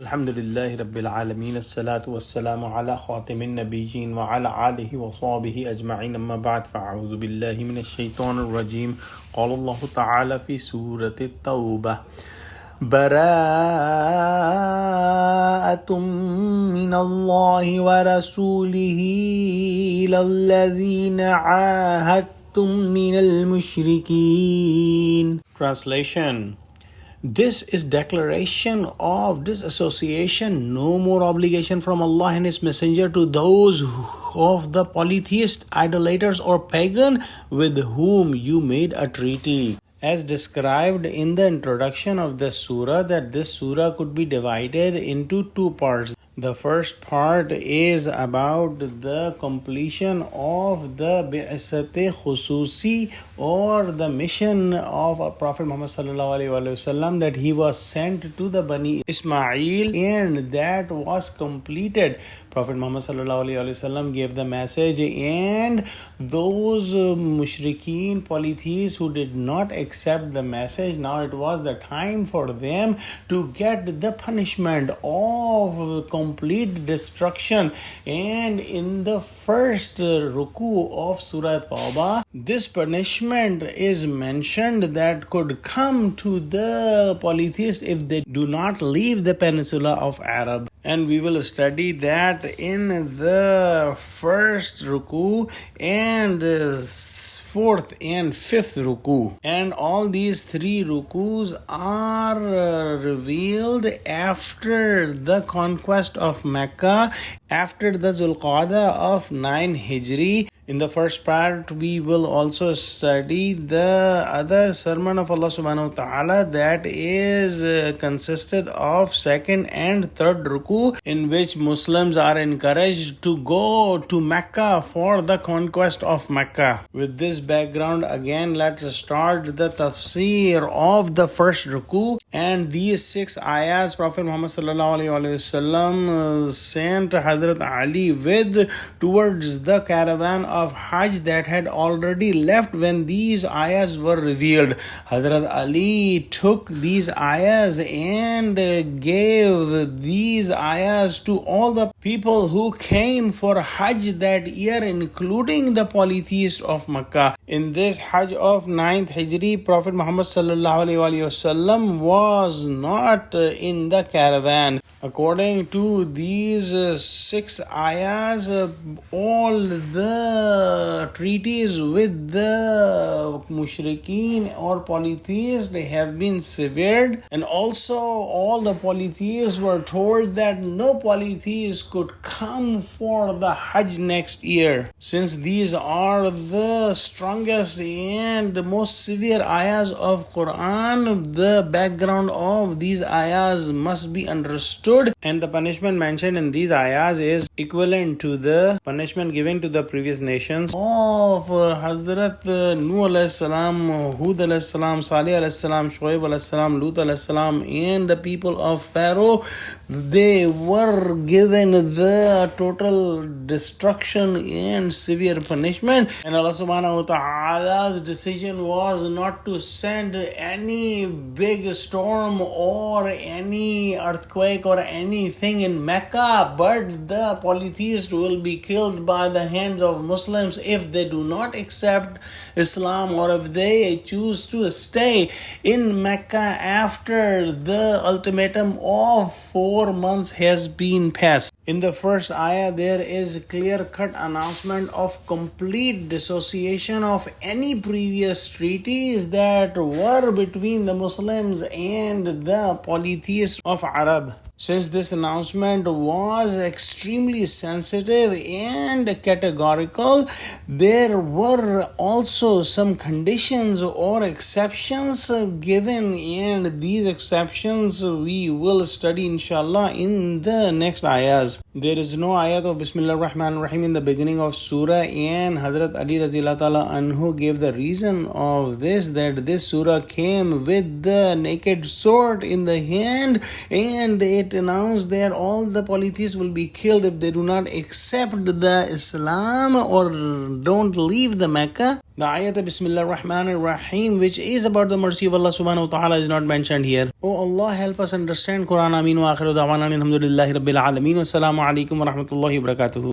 Alhamdulillahi Rabbil Alameen, As-salatu was-salamu ala khatimin nabiyyin wa ala alihi wa sahbihi ajma'in, amma ba'd, fa'a'udhu billahi minash shaitanir rajim. Qala Allahu ta'ala fi Surah Tawba, bara'atum min Allahi wa rasulihi lalladhina ahadtum min al-mushrikeen. Translation: This is declaration of disassociation, no more obligation from Allah and His Messenger to those of the polytheist, idolaters or pagan with whom you made a treaty. As described in the introduction of the surah, that this surah could be divided into two parts. The first part is about the completion of the Bi'asat-e Khususi, or the mission of our Prophet Muhammad sallallahu alaihi wasallam, that he was sent to the Bani Ismail, and that was completed. Prophet Muhammad sallallahu alaihi wasallam gave the message, and those mushrikeen, polytheists who did not accept the message, now it was the time for them to get the punishment of complete destruction. And in the first ruku of Surah Tawba, this punishment is mentioned that could come to the polytheists if they do not leave the peninsula of Arab. And we will study that in the first ruku and fourth and fifth ruku. And all these three rukus are revealed after the conquest of Mecca, after the Zulqa'dah of 9 Hijri. In the first part, we will also study the other sermon of Allah subhanahu wa ta'ala that is consisted of second and third ruku, in which Muslims are encouraged to go to Mecca for the conquest of Mecca. With this background, again, let's start the tafsir of the first ruku. And these 6 ayahs, Prophet Muhammad sallallahu alaihi wasallam sent Hazrat Ali with towards the caravan of Hajj that had already left when these ayahs were revealed. Hazrat Ali took these ayahs and gave these ayahs to all the people who came for Hajj that year, including the polytheists of Makkah. In this Hajj of 9th Hijri, Prophet Muhammad sallallahu alaihi wasallam was not in the caravan. According to these 6 ayahs, all the treaties with the mushrikeen or polytheists have been severed, and also all the polytheists were told that no polytheist could come for the Hajj next year. Since these are the strongest and most severe ayahs of Quran, the background of these ayahs must be understood, and the punishment mentioned in these ayahs is equivalent to the punishment given to the previous nations of Hazrat Nuh alayhi salam, Hud alayhi salam, Salih alayhi salam, Shoaib alayhi salam, Lut alayhi salam, and the people of Pharaoh. They were given the total destruction and severe punishment, and Allah subhanahu wa ta'ala's decision was not to send any big storm or any earthquake or anything in Mecca, but the polytheists will be killed by the hands of Muslims if they do not accept Islam, or if they choose to stay in Mecca after the ultimatum of 4 months has been passed. In the first ayah, there is a clear-cut announcement of complete dissociation of any previous treaties that were between the Muslims and the polytheists of Arab. Since this announcement was extremely sensitive and categorical, there were also some conditions or exceptions given, and these exceptions we will study inshallah in the next ayahs. There is no ayat of Bismillah ar-Rahman ar-Rahim in the beginning of surah, and Hazrat Ali Raziyallahu Ta'ala Anhu gave the reason of this, that this surah came with the naked sword in the hand, and it it announced that all the polytheists will be killed if they do not accept the Islam or don't leave the Mecca. The ayat Bismillah ar-Rahman ar-Rahim, which is about the mercy of Allah subhanahu wa ta'ala, is not mentioned here. Oh Allah, help us understand Quran. Ameen wa akhiru da'wana alhamdulillahi rabbil alameen. Wassalamu alaikum wa rahmatullahi wa barakatuhu.